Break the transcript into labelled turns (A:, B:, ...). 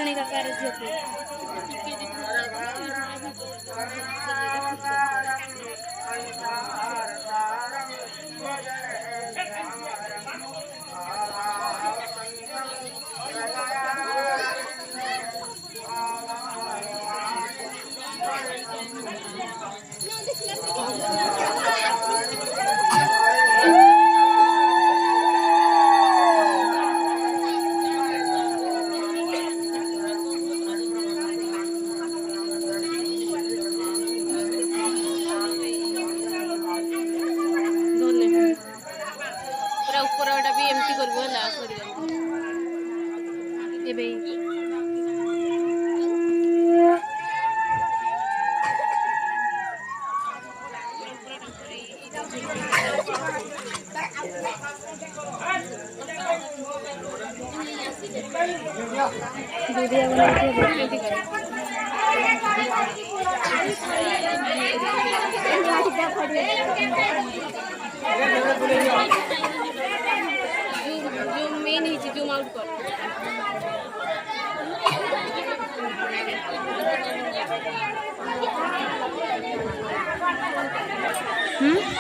A: करने का कार्य भी एमती करबो ला करियो एबे वीडियो बना के एमती कर जूम मेन ही जूम आउट कर हम्म